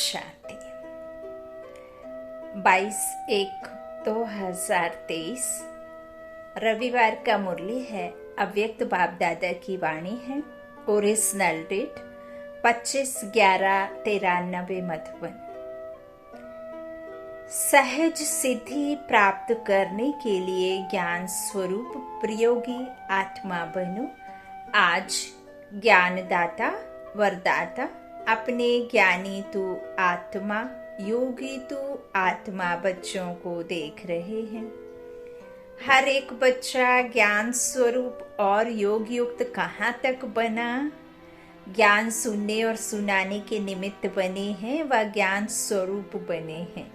शांति। 22/1/2023 रविवार का मुरली है। अव्यक्त बाप दादा की वाणी है। Original date 25/11/93 Madhuban. सहज सिद्धि प्राप्त करने के लिए ज्ञान स्वरूप प्रयोगी आत्मा बनो। आज ज्ञानदाता वरदाता अपने ज्ञानी तू आत्मा योगी तू आत्मा बच्चों को देख रहे हैं। हर एक बच्चा ज्ञान स्वरूप और योग युक्त कहाँ तक बना, ज्ञान सुनने और सुनाने के निमित्त बने हैं व ज्ञान स्वरूप बने हैं।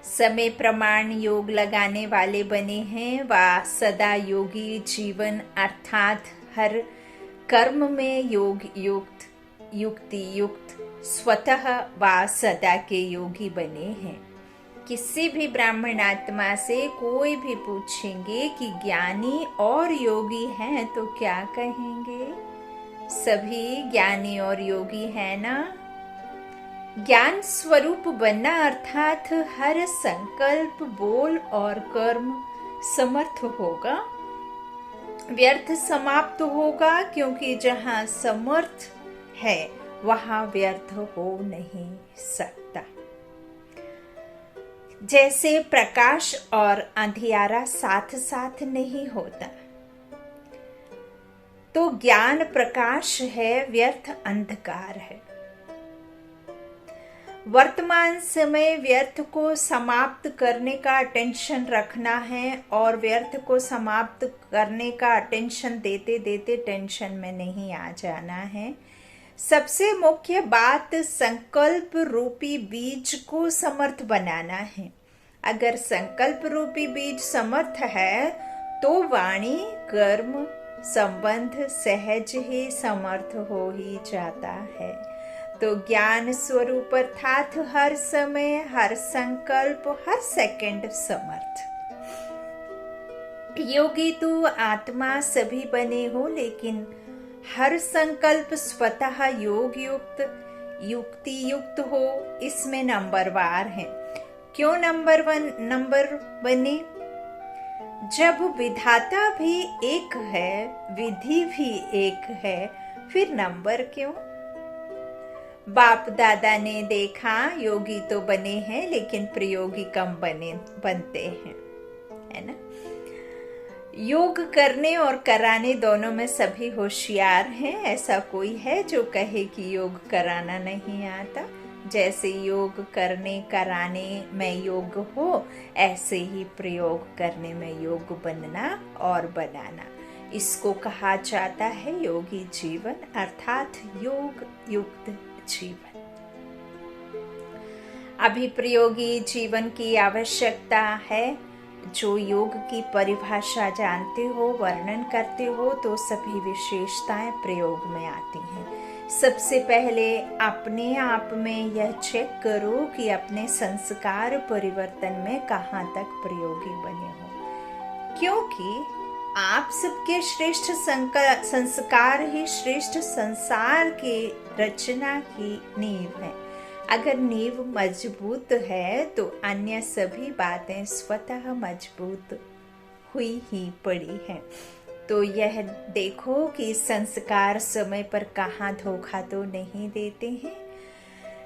समय प्रमाण योग लगाने वाले बने हैं व सदा योगी जीवन अर्थात हर कर्म में योग युक्त युक्ति युक्त स्वतः व सदा के योगी बने हैं। किसी भी ब्राह्मण आत्मा से कोई भी पूछेंगे कि ज्ञानी और योगी हैं तो क्या कहेंगे? सभी ज्ञानी और योगी हैं ना। ज्ञान स्वरूप बनना अर्थात हर संकल्प बोल और कर्म समर्थ होगा, व्यर्थ समाप्त होगा, क्योंकि जहाँ समर्थ है वहाँ व्यर्थ हो नहीं सकता। जैसे प्रकाश और अंधियारा साथ साथ नहीं होता, तो ज्ञान प्रकाश है, व्यर्थ अंधकार है। वर्तमान समय व्यर्थ को समाप्त करने का अटेंशन रखना है और व्यर्थ को समाप्त करने का अटेंशन देते देते टेंशन में नहीं आ जाना है। सबसे मुख्य बात संकल्प रूपी बीज को समर्थ बनाना है। अगर संकल्प रूपी बीज समर्थ है तो वाणी कर्म संबंध सहज ही समर्थ हो ही जाता है। तो ज्ञान स्वरूप अर्थात हर समय हर संकल्प हर सेकंड समर्थ। योगी तू आत्मा सभी बने हो, लेकिन हर संकल्प स्वतः योग युक्त युक्ति युक्त हो, इसमें नंबरवार है। क्यों नंबर बने? जब विधाता भी एक है, विधि भी एक है, फिर नंबर क्यों? बाप दादा ने देखा योगी तो बने हैं लेकिन प्रयोगी कम बनते हैं, है ना। योग करने और कराने दोनों में सभी होशियार हैं। ऐसा कोई है जो कहे कि योग कराना नहीं आता? जैसे योग करने कराने में योग हो, ऐसे ही प्रयोग करने में योग बनना और बनाना, इसको कहा जाता है योगी जीवन अर्थात योग युक्त जीवन। अभी प्रयोगी जीवन की आवश्यकता है। जो योग की परिभाषा जानते हो, वर्णन करते हो, तो सभी विशेषताएं प्रयोग में आती हैं। सबसे पहले अपने आप में यह चेक करो कि अपने संस्कार परिवर्तन में कहाँ तक प्रयोगी बने हो, क्योंकि आप सबके श्रेष्ठ संस्कार ही श्रेष्ठ संसार के रचना की नींव है। अगर नींव मजबूत है तो अन्य सभी बातें स्वतः मजबूत हुई ही पड़ी हैं। तो यह देखो कि संस्कार समय पर कहाँ धोखा तो नहीं देते हैं।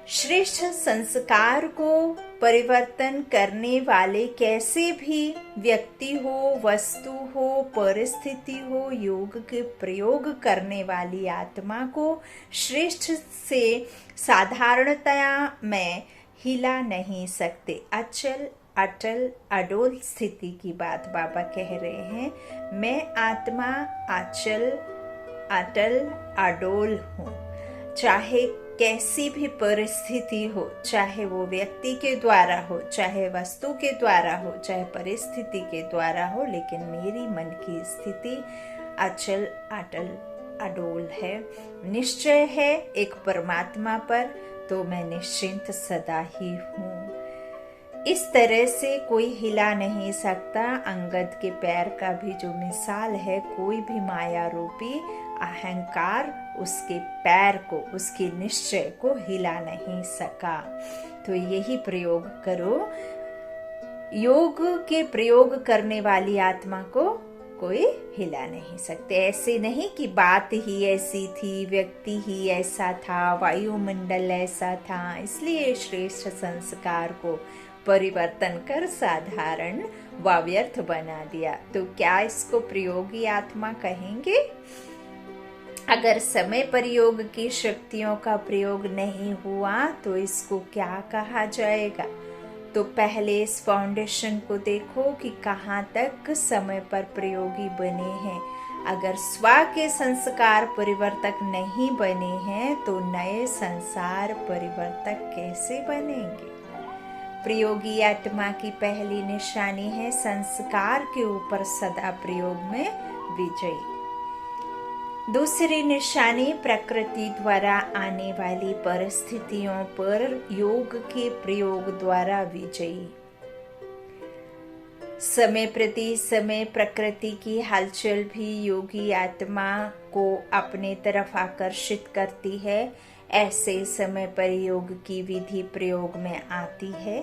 श्रेष्ठ संस्कार को परिवर्तन करने वाले कैसे भी व्यक्ति हो, वस्तु हो, परिस्थिति हो, योग के प्रयोग करने वाली आत्मा को श्रेष्ठ से साधारणतया में हिला नहीं सकते। अचल अटल अडोल स्थिति की बात बाबा कह रहे हैं। मैं आत्मा अचल अटल अडोल हूँ। चाहे कैसी भी परिस्थिति हो, चाहे वो व्यक्ति के द्वारा हो, चाहे वस्तु के द्वारा हो, चाहे परिस्थिति के द्वारा हो, लेकिन मेरी मन की स्थिति अचल अटल अडोल है। निश्चय है एक परमात्मा पर, तो मैं निश्चिंत सदा ही हूँ। इस तरह से कोई हिला नहीं सकता। अंगद के पैर का भी जो मिसाल है, कोई भी माया रूपी अहंकार उसके पैर को, उसके निश्चय को हिला नहीं सका। तो यही प्रयोग करो। योग के प्रयोग करने वाली आत्मा को कोई हिला नहीं सकते। ऐसे नहीं कि बात ही ऐसी थी, व्यक्ति ही ऐसा था, वायुमंडल ऐसा था, इसलिए श्रेष्ठ संस्कार को परिवर्तन कर साधारण व व्यर्थ बना दिया। तो क्या इसको प्रयोगी आत्मा कहेंगे? अगर समय पर योग की शक्तियों का प्रयोग नहीं हुआ तो इसको क्या कहा जाएगा? तो पहले इस फाउंडेशन को देखो कि कहाँ तक समय पर प्रयोगी बने हैं। अगर स्व के संस्कार परिवर्तक नहीं बने हैं तो नए संसार परिवर्तक कैसे बनेंगे? प्रयोगी आत्मा की पहली निशानी है संस्कार के ऊपर सदा प्रयोग में विजयी। दूसरी निशानी प्रकृति द्वारा आने वाली परिस्थितियों पर योग के प्रयोग द्वारा विजयी। समय प्रति समय प्रकृति की हलचल भी योगी आत्मा को अपने तरफ आकर्षित करती है। ऐसे समय पर योग की विधि प्रयोग में आती है।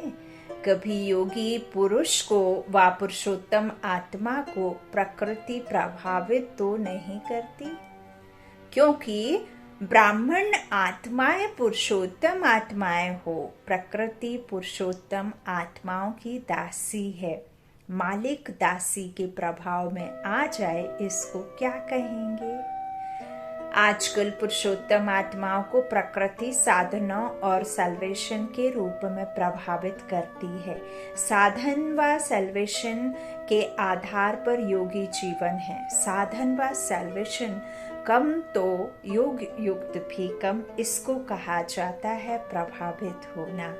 कभी योगी पुरुष को व पुरुषोत्तम आत्मा को प्रकृति प्रभावित तो नहीं करती, क्योंकि ब्राह्मण आत्माएं पुरुषोत्तम आत्माएं हो। प्रकृति पुरुषोत्तम आत्माओं की दासी है। मालिक दासी के प्रभाव में आ जाए, इसको क्या कहेंगे? आजकल पुरुषोत्तम आत्माओं को प्रकृति साधनों और सल्वेशन के रूप में प्रभावित करती है। साधन व सल्वेशन के आधार पर योगी जीवन है। साधन व सल्वेशन कम तो योग युक्त भी कम, इसको कहा जाता है प्रभावित होना।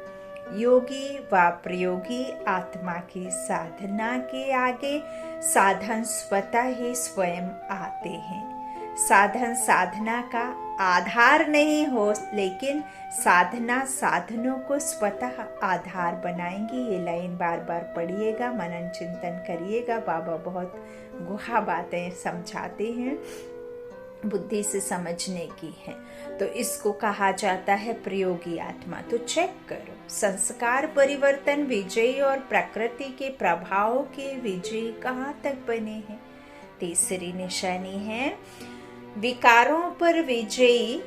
योगी व प्रयोगी आत्मा की साधना के आगे साधन स्वतः ही स्वयं आते हैं। साधन साधना का आधार नहीं हो, लेकिन साधना साधनों को स्वतः आधार बनाएंगी। ये लाइन बार बार पढ़िएगा, मनन चिंतन करिएगा। बाबा बहुत गुहा बातें समझाते हैं, बुद्धि से समझने की है। तो इसको कहा जाता है प्रयोगी आत्मा। तो चेक करो, संस्कार परिवर्तन विजयी और प्रकृति के प्रभाव के विजयी कहाँ तक बने हैं? तीसरी निशानी है विकारों पर विजयी।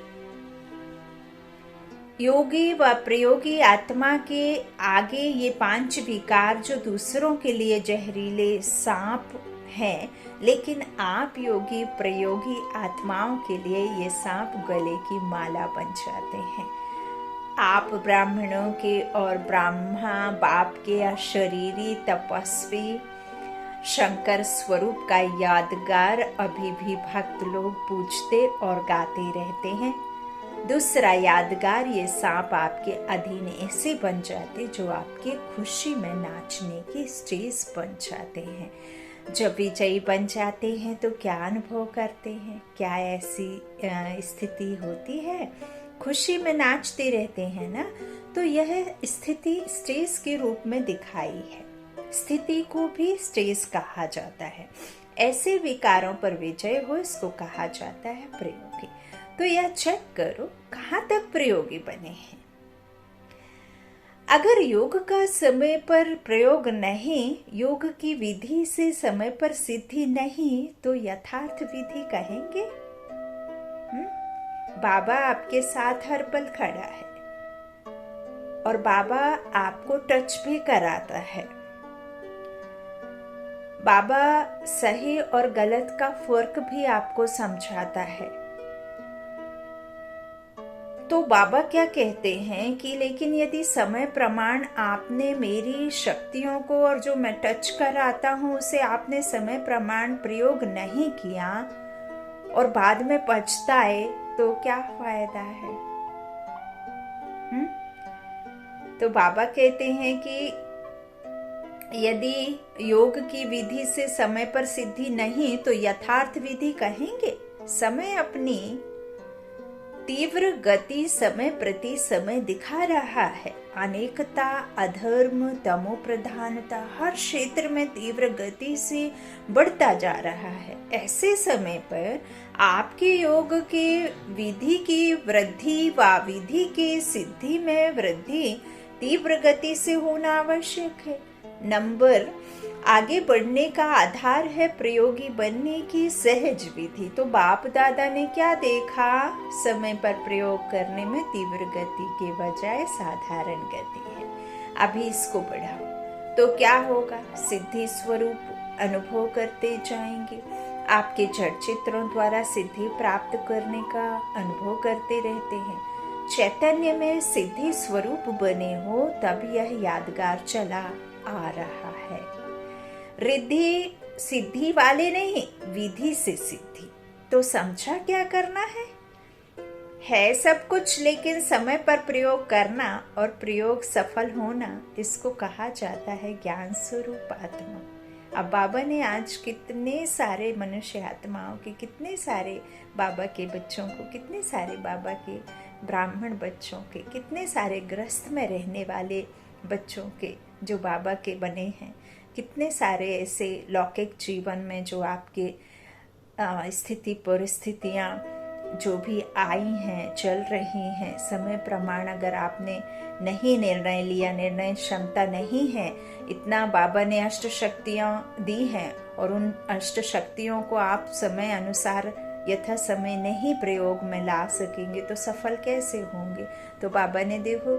योगी व प्रयोगी आत्मा के आगे ये 5 विकार जो दूसरों के लिए जहरीले सांप हैं, लेकिन आप योगी प्रयोगी आत्माओं के लिए ये सांप गले की माला बन जाते हैं। आप ब्राह्मणों के और ब्रह्मा बाप के अशरीरी तपस्वी शंकर स्वरूप का यादगार अभी भी भक्त लोग पूजते और गाते रहते हैं। दूसरा यादगार, ये सांप आपके अधीन ऐसे बन जाते जो आपके खुशी में नाचने की स्टेज बन जाते हैं। जब विजयी बन जाते हैं तो क्या अनुभव करते हैं? क्या ऐसी स्थिति होती है? खुशी में नाचते रहते हैं ना। तो यह स्थिति स्टेज के रूप में दिखाई है। स्थिति को भी स्टेज कहा जाता है। ऐसे विकारों पर विजय हो, इसको कहा जाता है प्रयोगी। तो यह चेक करो कहाँ तक प्रयोगी बने हैं। अगर योग का समय पर प्रयोग नहीं, योग की विधि से समय पर सिद्धि नहीं, तो यथार्थ विधि कहेंगे? बाबा आपके साथ हर पल खड़ा है और बाबा आपको टच भी कराता है। बाबा सही और गलत का फर्क भी आपको समझाता है। तो बाबा क्या कहते हैं कि लेकिन यदि समय प्रमाण आपने मेरी शक्तियों को और जो मैं टच कराता हूँ उसे आपने समय प्रमाण प्रयोग नहीं किया और बाद में पछताए, तो क्या फायदा है? तो बाबा कहते हैं कि यदि योग की विधि से समय पर सिद्धि नहीं, तो यथार्थ विधि कहेंगे? समय अपनी तीव्र गति समय प्रति समय दिखा रहा है। अनेकता, अधर्म, तमो प्रधानता हर क्षेत्र में तीव्र गति से बढ़ता जा रहा है। ऐसे समय पर आपके योग के विधि की वृद्धि व विधि की सिद्धि में वृद्धि तीव्र गति से होना आवश्यक है। नंबर आगे बढ़ने का आधार है प्रयोगी बनने की सहज विधि। तो बाप दादा ने क्या देखा? समय पर प्रयोग करने में तीव्र गति के बजाय साधारण गति है। अभी इसको बढ़ाओ तो क्या होगा? सिद्धि स्वरूप अनुभव करते जाएंगे। आपके जड़ चित्रों द्वारा सिद्धि प्राप्त करने का अनुभव करते रहते हैं। चैतन्य में सिद्धि स्वरूप बने हो तब यह यादगार चला आ रहा है। रिद्धि सिद्धि वाले नहीं, विधि से सिद्धि। तो समझा क्या करना है सब कुछ, लेकिन समय पर प्रयोग करना और प्रयोग सफल होना, इसको कहा जाता है ज्ञान स्वरूप आत्मा। अब बाबा ने आज कितने सारे मनुष्य आत्माओं के, कितने सारे बाबा के बच्चों को, कितने सारे बाबा के ब्राह्मण बच्चों के, कितने सारे ग्रस्त में रहने वाले बच्चों के जो बाबा के बने हैं, कितने सारे ऐसे लौकिक जीवन में जो आपके स्थिति परिस्थितियाँ जो भी आई हैं, चल रही हैं, समय प्रमाण अगर आपने नहीं निर्णय लिया, निर्णय क्षमता नहीं है, इतना बाबा ने अष्ट शक्तियाँ दी हैं और उन अष्ट शक्तियों को आप समय अनुसार यथा समय नहीं प्रयोग में ला सकेंगे तो सफल कैसे होंगे? तो बाबा ने देखो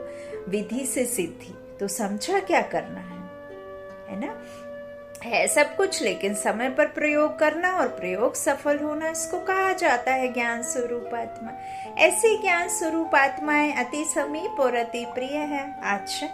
विधि से सिद्धि, तो समझा क्या करना है ना? है सब कुछ, लेकिन समय पर प्रयोग करना और प्रयोग सफल होना, इसको कहा जाता है ज्ञान स्वरूप आत्मा। ऐसी ज्ञान स्वरूप आत्माएं अति समीप और अति प्रिय है। अच्छा,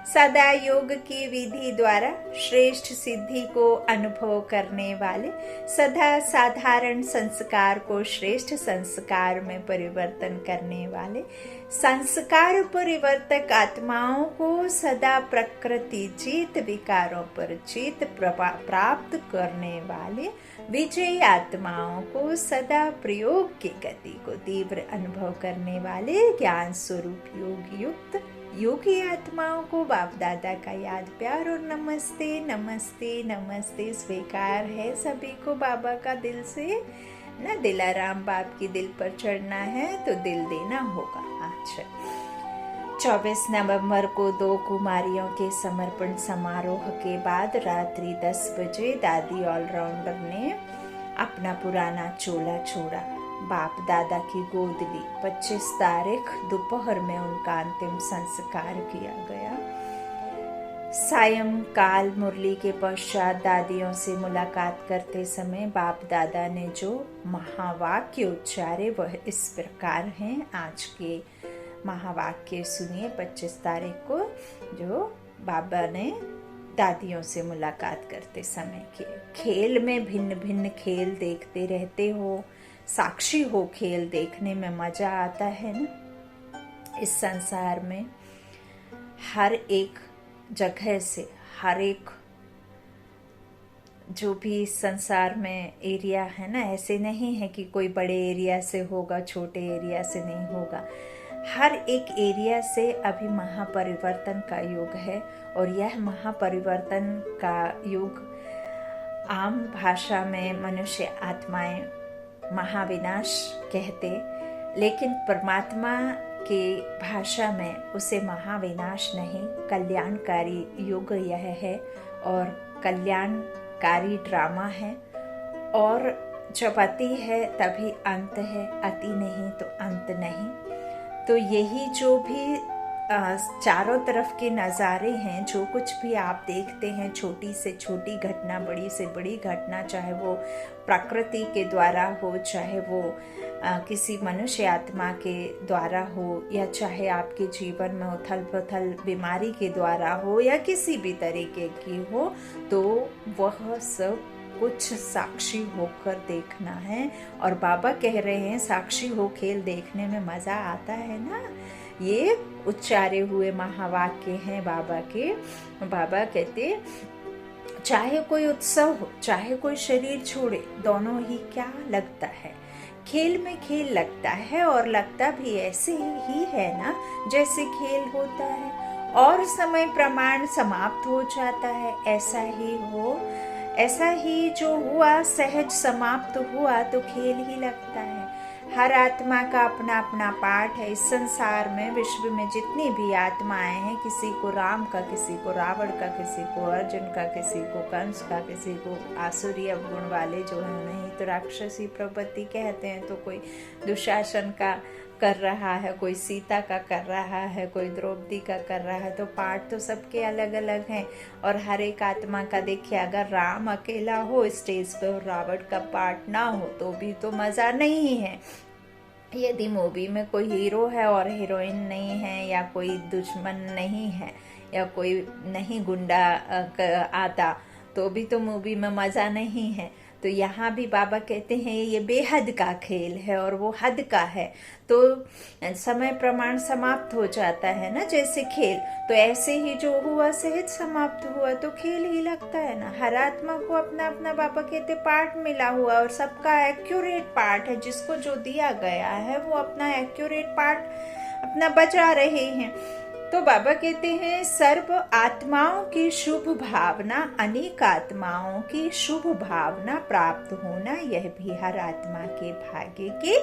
सदा योग की विधि द्वारा श्रेष्ठ सिद्धि को अनुभव करने वाले, सदा साधारण संस्कार को श्रेष्ठ संस्कार में परिवर्तन करने वाले, संस्कार परिवर्तक आत्माओं को सदा प्रकृति जीत विकारों पर जीत प्राप्त करने वाले, विजयी आत्माओं को सदा प्रयोग की गति को तीव्र अनुभव करने वाले, ज्ञान स्वरूप योग युक्त योगी आत्माओं को बाप दादा का याद, प्यार और नमस्ते नमस्ते नमस्ते स्वीकार है सभी को बाबा का दिल से ना। दिलाराम बाप की दिल पर चढ़ना है तो दिल देना होगा। अच्छा, 24 नवंबर को 2 कुमारियों के समर्पण समारोह के बाद रात्रि 10 बजे दादी ऑलराउंडर ने अपना पुराना चोला छोड़ा, बाप दादा की गोद ली। 25 तारीख दोपहर में उनका अंतिम संस्कार किया गया। सायंकाल मुरली के पश्चात दादियों से मुलाकात करते समय बाप दादा ने जो महावाक्य उच्चारे वह इस प्रकार हैं। आज के महावाक्य सुनिए। 25 तारीख को जो बाबा ने दादियों से मुलाकात करते समय किए। खेल में भिन्न भिन्न खेल देखते रहते हो, साक्षी हो, खेल देखने में मजा आता है ना। इस संसार में हर एक जगह से, हर एक जो भी संसार में एरिया है ना, ऐसे नहीं है कि कोई बड़े एरिया से होगा, छोटे एरिया से नहीं होगा। हर एक एरिया से अभी महापरिवर्तन का युग है और यह महापरिवर्तन का युग आम भाषा में मनुष्य आत्माएं महाविनाश कहते, लेकिन परमात्मा की भाषा में उसे महाविनाश नहीं, कल्याणकारी युग यह है और कल्याणकारी ड्रामा है। और जब अति है तभी अंत है, अति नहीं तो अंत नहीं। तो यही जो भी चारों तरफ के नज़ारे हैं, जो कुछ भी आप देखते हैं, छोटी से छोटी घटना, बड़ी से बड़ी घटना, चाहे वो प्रकृति के द्वारा हो, चाहे वो किसी मनुष्य आत्मा के द्वारा हो, या चाहे आपके जीवन में उथल पुथल बीमारी के द्वारा हो, या किसी भी तरीके की हो, तो वह सब कुछ साक्षी होकर देखना है। और बाबा कह रहे हैं साक्षी हो खेल देखने में मजा आता है ना। ये उच्चारे हुए महावाक्य हैं बाबा के। बाबा कहते चाहे कोई उत्सव हो, चाहे कोई शरीर छोड़े, दोनों ही क्या लगता है, खेल में खेल लगता है और लगता भी ऐसे ही है ना जैसे खेल होता है, और समय प्रमाण समाप्त हो जाता है। ऐसा ही जो हुआ सहज समाप्त हुआ तो खेल ही लगता है। हर आत्मा का अपना अपना पाठ है इस संसार में। विश्व में जितनी भी आत्माएं हैं, किसी को राम का, किसी को रावण का, किसी को अर्जुन का, किसी को कंस का, किसी को आसुरी अवगुण वाले जो है उन्हें तो राक्षसी प्रवृत्ति कहते हैं, तो कोई दुशासन का कर रहा है, कोई सीता का कर रहा है, कोई द्रौपदी का कर रहा है। तो पाठ तो सबके अलग अलग हैं। और हर एक आत्मा का देखिए, अगर राम अकेला हो स्टेज पे और रावण का पाठ ना हो तो भी तो मज़ा नहीं है। यदि मूवी में कोई हीरो है और हीरोइन नहीं है, या कोई दुश्मन नहीं है, या कोई नहीं गुंडा आता, तो भी तो मूवी में मज़ा नहीं है। तो यहाँ भी बाबा कहते हैं ये बेहद का खेल है और वो हद का है, तो समय प्रमाण समाप्त हो जाता है ना जैसे खेल। तो ऐसे ही जो हुआ सहज समाप्त हुआ तो खेल ही लगता है ना। हर आत्मा को अपना अपना बाबा कहते पार्ट मिला हुआ, और सबका एक्यूरेट पार्ट है। जिसको जो दिया गया है वो अपना एक्यूरेट पार्ट अपना बजा रहे हैं। तो बाबा कहते हैं सर्व आत्माओं की शुभ भावना, अनेक आत्माओं की शुभ भावना प्राप्त होना, यह भी हर आत्मा के भाग्य की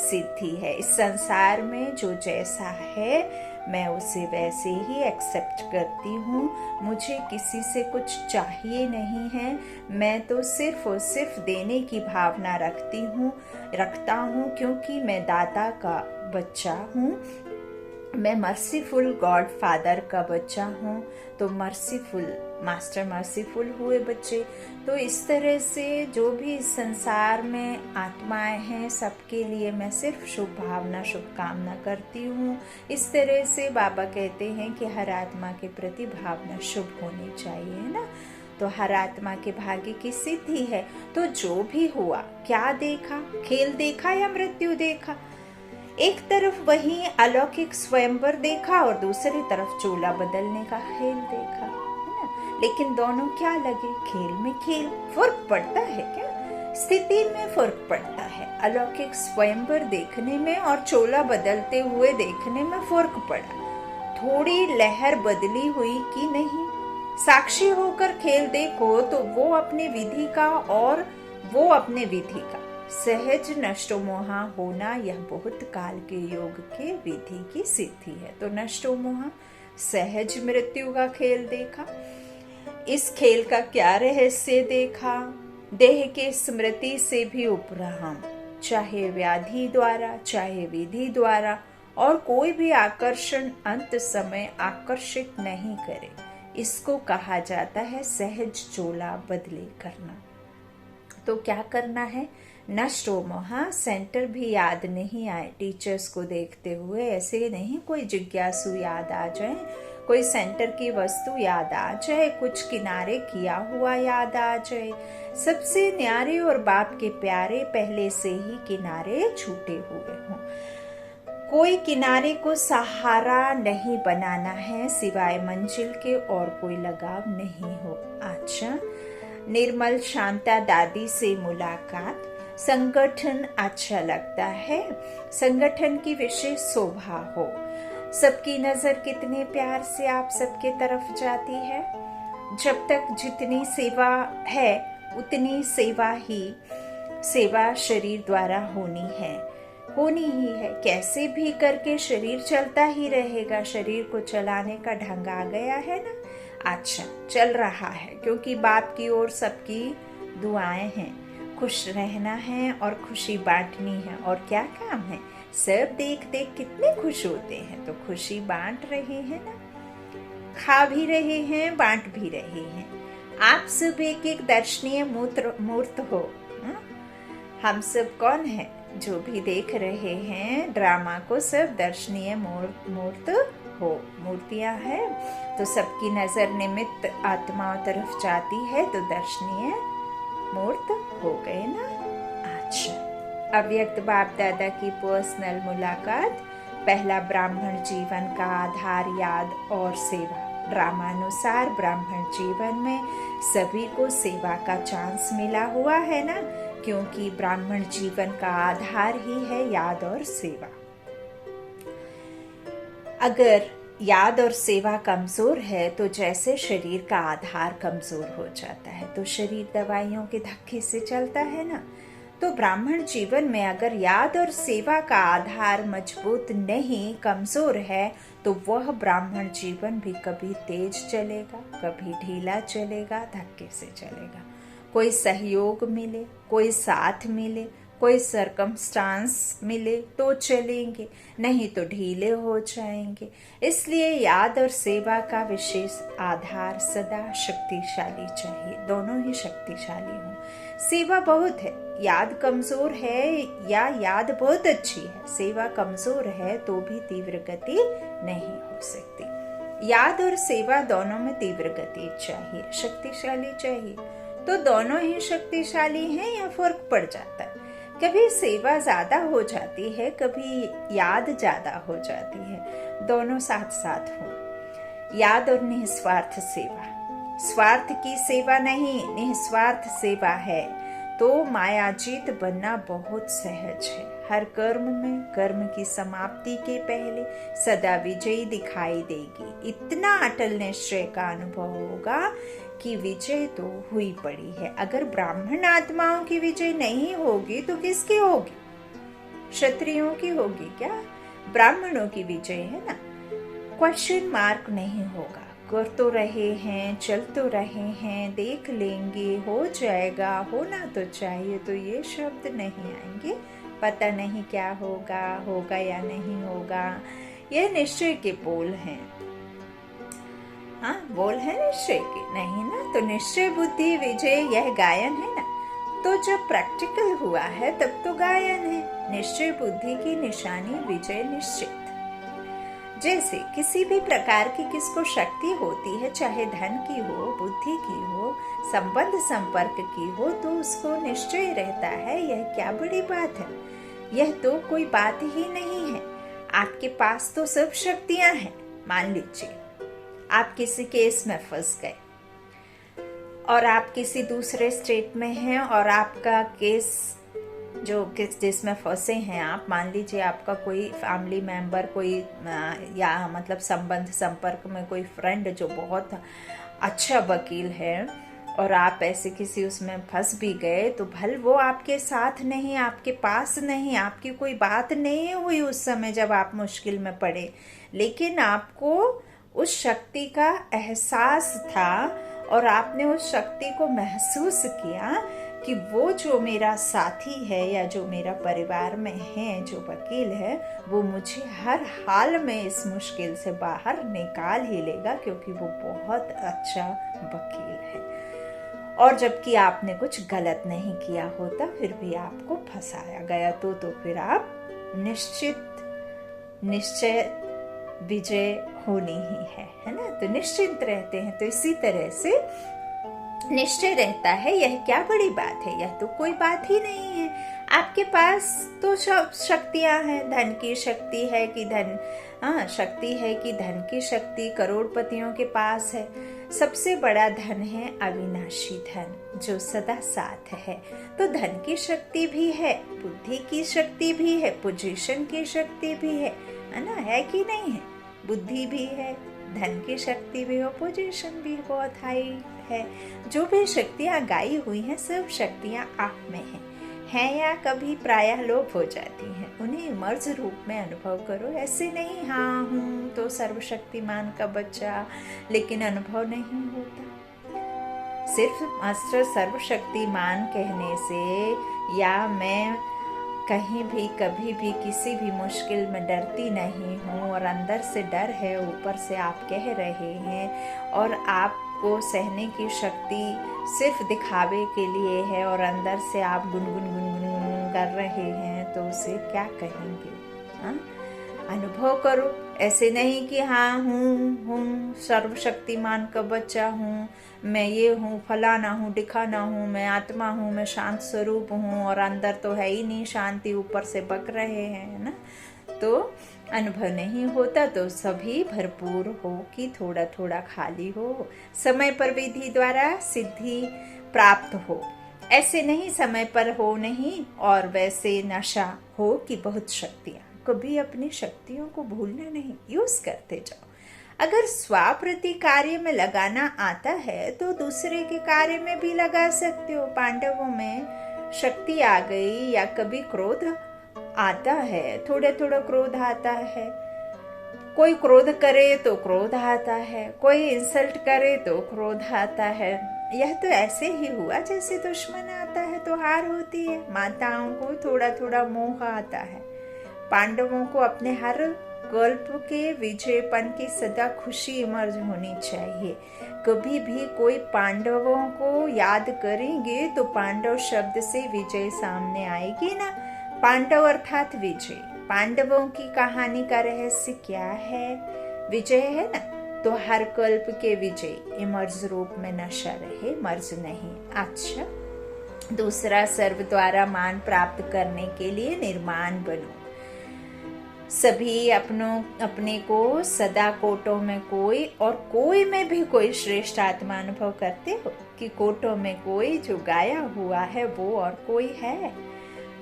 सिद्धि है। इस संसार में जो जैसा है मैं उसे वैसे ही एक्सेप्ट करती हूँ। मुझे किसी से कुछ चाहिए नहीं है। मैं तो सिर्फ और सिर्फ देने की भावना रखता हूँ, क्योंकि मैं दाता का बच्चा हूँ। मैं मर्सीफुल गॉड फादर का बच्चा हूँ, तो मर्सीफुल मास्टर मर्सीफुल हुए बच्चे। तो इस तरह से जो भी इस संसार में आत्माएं हैं सबके लिए मैं सिर्फ शुभ भावना शुभकामना करती हूँ। इस तरह से बाबा कहते हैं कि हर आत्मा के प्रति भावना शुभ होनी चाहिए, है ना। तो हर आत्मा के भाग्य की सिद्धि है। तो जो भी हुआ, क्या देखा, खेल देखा या मृत्यु देखा। एक तरफ वही अलौकिक स्वयंवर देखा और दूसरी तरफ चोला बदलने का खेल देखा, है ना। लेकिन दोनों क्या लगे, खेल में खेल। फर्क पड़ता है क्या, स्थिति में फर्क पड़ता है। अलौकिक स्वयंवर देखने में और चोला बदलते हुए देखने में फर्क पड़ा। थोड़ी लहर बदली हुई कि नहीं। साक्षी होकर खेल देखो तो वो अपने विधि का और वो अपने विधि का। सहज नष्टो मोहा होना यह बहुत काल के योग के विधि की सिद्धि है। तो नष्टो मोहा सहज मृत्यु का खेल देखा। इस खेल का क्या रहस्य देखा। देह के स्मृति से भी उपराम, चाहे व्याधि द्वारा चाहे विधि द्वारा, और कोई भी आकर्षण अंत समय आकर्षित नहीं करे। इसको कहा जाता है सहज चोला बदली करना। तो क्या करना है, नष्टो मोहा। सेंटर भी याद नहीं आए टीचर्स को देखते हुए, ऐसे नहीं कोई जिज्ञासु याद आ जाए, कोई सेंटर की वस्तु याद आ जाए, कुछ किनारे किया हुआ याद आ जाए। सबसे न्यारे और बाप के प्यारे पहले से ही किनारे छूटे हुए हों। कोई किनारे को सहारा नहीं बनाना है सिवाय मंजिल के, और कोई लगाव नहीं हो। अच्छा, निर्मल शांता दादी से मुलाकात। संगठन अच्छा लगता है, संगठन की विशेष शोभा हो। सबकी नजर कितने प्यार से आप सबके तरफ जाती है। जब तक जितनी सेवा है उतनी सेवा शरीर द्वारा होनी ही है। कैसे भी करके शरीर चलता ही रहेगा। शरीर को चलाने का ढंग आ गया है ना। अच्छा, चल रहा है, क्योंकि बाप की ओर सबकी दुआएं हैं। खुश रहना है और खुशी बांटनी है। और क्या काम है, सब देख देख कितने खुश होते हैं, तो खुशी बांट रहे हैं ना। खा भी रहे हैं, बांट भी रहे हैं। आप सब एक एक दर्शनीय मूर्त हो। हम सब कौन है, जो भी देख रहे हैं ड्रामा को, सब दर्शनीय मूर्त हो, मूर्तियां हैं। तो सबकी नजर निमित्त आत्माओं तरफ जाती है, तो दर्शनीय मूर्त हो गए ना। अच्छा, अव्यक्त बाप दादा की पर्सनल मुलाकात। पहला, ब्राह्मण जीवन का आधार याद और सेवा। ड्रामानुसार ब्राह्मण जीवन में सभी को सेवा का चांस मिला हुआ है ना, क्योंकि ब्राह्मण जीवन का आधार ही है याद और सेवा। अगर याद और सेवा कमजोर है तो जैसे शरीर का आधार कमजोर हो जाता है, तो शरीर दवाइयों के धक्के से चलता है ना। तो ब्राह्मण जीवन में अगर याद और सेवा का आधार मजबूत नहीं, कमजोर है, तो वह ब्राह्मण जीवन भी कभी तेज चलेगा, कभी ढीला चलेगा, धक्के से चलेगा। कोई सहयोग मिले, कोई साथ मिले, कोई सरकमस्टांस मिले तो चलेंगे, नहीं तो ढीले हो जाएंगे। इसलिए याद और सेवा का विशेष आधार सदा शक्तिशाली चाहिए, दोनों ही शक्तिशाली हों। सेवा बहुत है, याद कमजोर है या याद बहुत अच्छी है, सेवा कमजोर है तो भी तीव्र गति नहीं हो सकती। याद और सेवा दोनों में तीव्र गति चाहिए, शक्तिशाली चाहिए। तो दोनों ही शक्तिशाली हैं या फर्क पड़ जाता है? कभी सेवा ज्यादा हो जाती है, कभी याद ज्यादा हो जाती है, दोनों साथ साथ हो। याद और निस्वार्थ सेवा, स्वार्थ की सेवा नहीं, निस्वार्थ सेवा है तो मायाजीत बनना बहुत सहज है। हर कर्म में कर्म की समाप्ति के पहले सदा विजयी दिखाई देगी। इतना अटल निश्चय का अनुभव होगा कि विजय तो हुई पड़ी है। अगर ब्राह्मण आत्माओं की विजय नहीं होगी तो किसकी होगी? क्षत्रियों की होगी क्या? ब्राह्मणों की विजय है ना। क्वेश्चन मार्क नहीं होगा, कर तो रहे हैं, चल तो रहे हैं, देख लेंगे, हो जाएगा, होना तो चाहिए, तो ये शब्द नहीं आएंगे। पता नहीं क्या होगा, होगा या नहीं होगा, यह निश्चय के बोल हैं। हाँ, बोल है निश्चय के, नहीं ना, तो निश्चय बुद्धि विजय यह गायन है ना। तो जब प्रैक्टिकल हुआ है तब तो गायन है। निश्चय बुद्धि की निशानी विजय निश्चित। जैसे किसी भी प्रकार की किसको शक्ति होती है, चाहे धन की हो, बुद्धि की हो, संबंध संपर्क की हो, तो उसको निश्चय रहता है। यह क्या बड़ी बात है, यह तो कोई बात ही नहीं है। आपके पास तो सब शक्तियां हैं। मान लीजिए आप किसी केस में फंस गए और आप किसी दूसरे स्टेट में हैं और आपका केस जो जिसमें फंसे हैं आप, मान लीजिए आपका कोई फैमिली मेंबर, कोई या मतलब संबंध संपर्क में कोई फ्रेंड जो बहुत अच्छा वकील है और आप ऐसे किसी उसमें फंस भी गए, तो भल वो आपके साथ नहीं, आपके पास नहीं, आपकी कोई बात नहीं हुई उस समय जब आप मुश्किल में पड़े, लेकिन आपको उस शक्ति का एहसास था और आपने उस शक्ति को महसूस किया कि वो जो मेरा साथी है या जो मेरा परिवार में है, जो वकील है, वो मुझे हर हाल में इस मुश्किल से बाहर निकाल ही लेगा, क्योंकि वो बहुत अच्छा वकील है। और जबकि आपने कुछ गलत नहीं किया होता, फिर भी आपको फंसाया गया, तो फिर आप निश्चय विजय होनी ही है ना। तो निश्चिंत रहते हैं। तो इसी तरह से निश्चय रहता है, यह क्या बड़ी बात है, यह तो कोई बात ही नहीं है। आपके पास तो शक्तियां हैं, धन की शक्ति है कि शक्ति है कि धन की शक्ति करोड़पतियों के पास है। सबसे बड़ा धन है अविनाशी धन, जो सदा साथ है। तो धन की शक्ति भी है, बुद्धि की शक्ति भी है, पोजीशन की शक्ति भी है ना, है कि नहीं है? बुद्धि भी है, धन की शक्ति भी हो, पोजीशन भी बहुत हाई है। जो भी शक्तियाँ गाई हुई हैं, सब शक्तियाँ आप में हैं या कभी प्रायः लोप हो जाती हैं। उन्हें मर्ज रूप में अनुभव करो। ऐसे नहीं हाँ हूँ तो सर्वशक्तिमान का बच्चा, लेकिन अनुभव नहीं होता। सिर्फ मास्टर सर्वशक्तिमान कहने से या मैं कहीं भी कभी भी किसी भी मुश्किल में डरती नहीं हूँ और अंदर से डर है, ऊपर से आप कह रहे हैं और आपको सहने की शक्ति सिर्फ दिखावे के लिए है और अंदर से आप गुनगुन कर रहे हैं, तो उसे क्या कहेंगे? हाँ, अनुभव करो। ऐसे नहीं कि हाँ हूँ सर्वशक्तिमान का बच्चा हूँ, मैं ये हूँ, फलाना हूँ, दिखाना हूँ, मैं आत्मा हूँ, मैं शांत स्वरूप हूँ और अंदर तो है ही नहीं शांति, ऊपर से बक रहे हैं ना। तो अनुभव नहीं होता। तो सभी भरपूर हो कि थोड़ा थोड़ा खाली हो, समय पर विधि द्वारा सिद्धि प्राप्त हो। ऐसे नहीं समय पर हो नहीं, और वैसे नशा हो कि बहुत शक्तियां। कभी अपनी शक्तियों को भूलना नहीं, यूज करते जाओ। अगर स्वाप्रति कार्य में लगाना आता है तो दूसरे के कार्य में भी लगा सकते हो। पांडवों में शक्ति आ गई, या कभी क्रोध आता है, थोड़ा थोड़ा क्रोध आता है, कोई क्रोध करे तो क्रोध आता है, कोई इंसल्ट करे तो क्रोध आता है। यह तो ऐसे ही हुआ जैसे दुश्मन आता है तो हार होती है। माताओं को थोड़ा थोड़ा मोह आता है। पांडवों को अपने हर कल्प के विजयपन की सदा खुशी इमर्ज होनी चाहिए। कभी भी कोई पांडवों को याद करेंगे तो पांडव शब्द से विजय सामने आएगी ना। पांडव अर्थात विजय। पांडवों की कहानी का रहस्य क्या है? विजय है ना। तो हर कल्प के विजय इमर्ज रूप में नशा रहे, मर्ज नहीं। अच्छा, दूसरा, सर्व द्वारा मान प्राप्त करने के लिए निर्माण बनो। सभी अपने को सदा कोटों में कोई और कोई में भी कोई श्रेष्ठ आत्मा अनुभव करते हो कि कोटों में कोई जो गाया हुआ है वो और कोई है,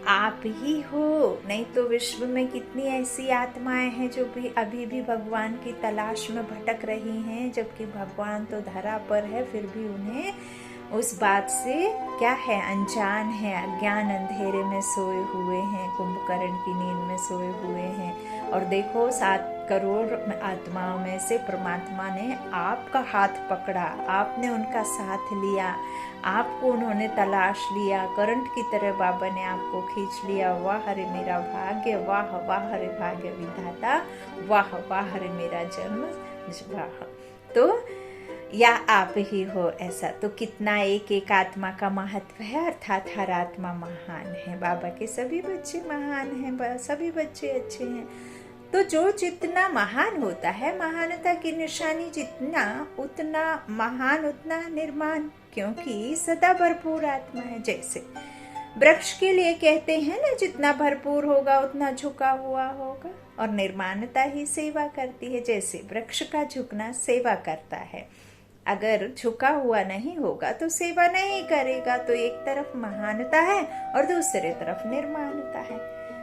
आप ही हो। नहीं तो विश्व में कितनी ऐसी आत्माएं हैं जो भी अभी भी भगवान की तलाश में भटक रही हैं, जबकि भगवान तो धरा पर है, फिर भी उन्हें उस बात से क्या है, अनजान है, अज्ञान अंधेरे में सोए हुए हैं, कुंभकर्ण की नींद में सोए हुए हैं। और देखो 7 करोड़ आत्माओं में से परमात्मा ने आपका हाथ पकड़ा, आपने उनका साथ लिया, आपको उन्होंने तलाश लिया, करंट की तरह बाबा ने आपको खींच लिया। वाह हरे मेरा भाग्य, वाह वाह हरे भाग्य विधाता, वाह वाह हरे मेरा जन्म, वाह। तो या आप ही हो ऐसा। तो कितना एक एक आत्मा का महत्व है, अर्थात हर आत्मा महान है। बाबा के सभी बच्चे महान हैं, सभी बच्चे अच्छे हैं। तो जो जितना महान होता है, महानता की निशानी जितना, उतना महान उतना निर्माण, क्योंकि सदा भरपूर आत्मा है। जैसे वृक्ष के लिए कहते हैं ना, जितना भरपूर होगा उतना झुका हुआ होगा, और निर्माणता ही सेवा करती है। जैसे वृक्ष का झुकना सेवा करता है, अगर झुका हुआ नहीं होगा तो सेवा नहीं करेगा। तो एक तरफ महानता है और दूसरे तरफ निर्माणता है।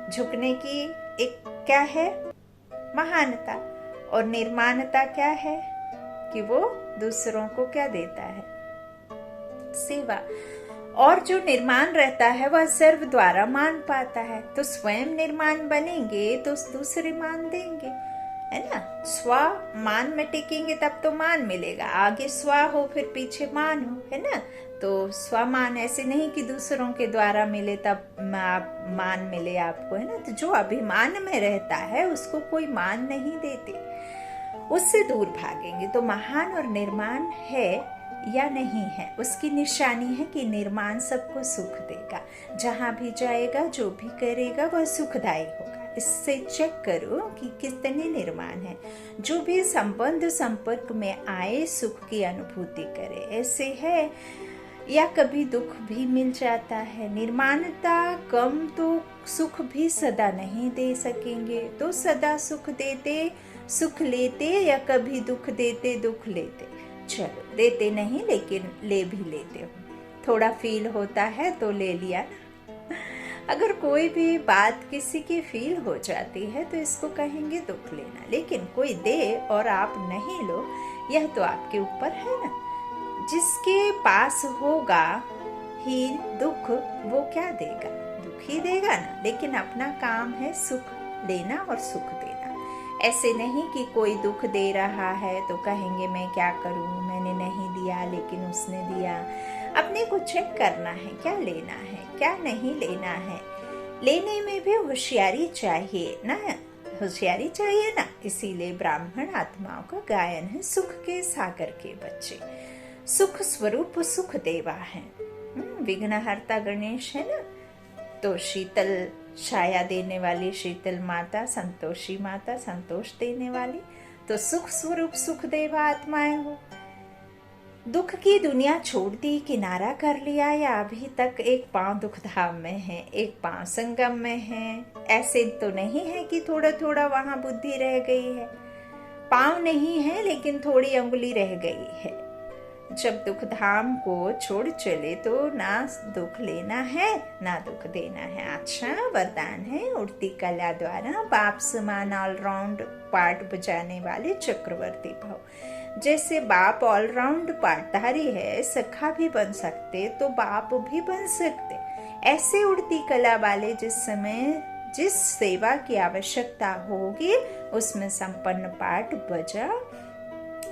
झुकने की एक क्या है, महानता, और निर्माणता क्या है कि वो दूसरों को क्या देता है, सेवा। और जो निर्माण रहता है वह सर्व द्वारा मान पाता है। तो स्वयं निर्माण बनेंगे तो दूसरे मान देंगे, है ना। स्व मान में टिकेंगे तब तो मान मिलेगा। आगे स्व हो फिर पीछे मान हो, है ना। तो स्वमान ऐसे नहीं कि दूसरों के द्वारा मिले तब मान मिले आपको, है ना। तो जो अभिमान में रहता है उसको कोई मान नहीं देते, उससे दूर भागेंगे। तो महान और निर्माण है या नहीं है, उसकी निशानी है कि निर्माण सबको सुख देगा। जहां भी जाएगा, जो भी करेगा वह सुखदायी होगा। इससे चेक करो कि कितने निर्माण है। जो भी संबंध संपर्क में आए सुख की अनुभूति करे, ऐसे है। या कभी दुख भी मिल जाता है। निर्माणता कम तो सुख भी सदा नहीं दे सकेंगे। तो सदा सुख देते सुख लेते, या कभी दुख देते दुख लेते। चलो, देते नहीं लेकिन ले भी लेते हो। थोड़ा फील होता है तो ले लिया ना। अगर कोई भी बात किसी की फील हो जाती है तो इसको कहेंगे दुख लेना। लेकिन कोई दे और आप नहीं लो, यह तो आपके ऊपर है ना। जिसके पास होगा ही दुख, वो क्या देगा, दुख ही देगा ना। लेकिन अपना काम है सुख लेना और सुख देना। ऐसे नहीं कि कोई दुख दे रहा है तो कहेंगे मैं क्या करूं, मैंने नहीं दिया लेकिन उसने दिया। अपने को चेक करना है, क्या लेना है क्या नहीं लेना है। लेने में भी होशियारी चाहिए ना, होशियारी चाहिए ना। इसीलिए ब्राह्मण आत्माओं का गायन है, सुख के सागर के बच्चे। सुख स्वरूप सुख देवा है। विघ्नहर्ता गणेश है ना, तो शीतल छाया देने वाली शीतल माता, संतोषी माता, संतोष देने वाली। तो सुख स्वरूप सुख देवा आत्माएं हो। दुख की दुनिया छोड़ दी, किनारा कर लिया, या अभी तक एक पांव दुख धाम में है, एक पांव संगम में है। ऐसे तो नहीं है कि थोड़ा थोड़ा वहां बुद्धि रह गई है। पांव नहीं है लेकिन थोड़ी अंगुली रह गई है। जब दुख धाम को छोड़ चले तो ना दुख लेना है ना दुख देना है। अच्छा वरदान है उड़ती कला द्वारा बाप समान ऑलराउंड पार्ट बजाने वाले चक्रवर्ती भव। जैसे बाप ऑलराउंड पार्टधारी है, सखा भी बन सकते तो बाप भी बन सकते। ऐसे उड़ती कला वाले जिस समय जिस सेवा की आवश्यकता होगी उसमें संपन्न पाठ बजा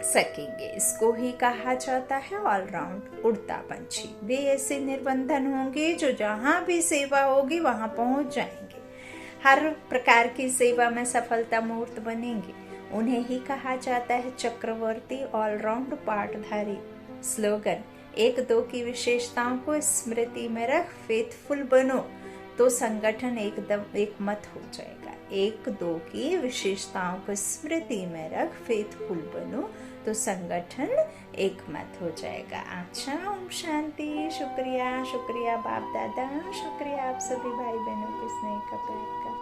सकेंगे। इसको ही कहा जाता है ऑलराउंड उड़ता पंछी। वे ऐसे निर्बंधन होंगे जो जहां भी सेवा होगी वहां पहुंच जाएंगे, हर प्रकार की सेवा में सफलता मूर्त बनेंगे। उन्हें ही कहा जाता है चक्रवर्ती ऑलराउंड पाठधारी। स्लोगन, एक दो की विशेषताओं को स्मृति में रख फेथफुल बनो तो संगठन एकदम एक मत हो जाएगा। एक दो की विशेषताओं को स्मृति में रख फेथफुल बनो तो संगठन एक मत हो जाएगा। अच्छा ओम शांति। शुक्रिया शुक्रिया बाप दादा, शुक्रिया आप सभी भाई बहनों के स्नेह का प्यार का।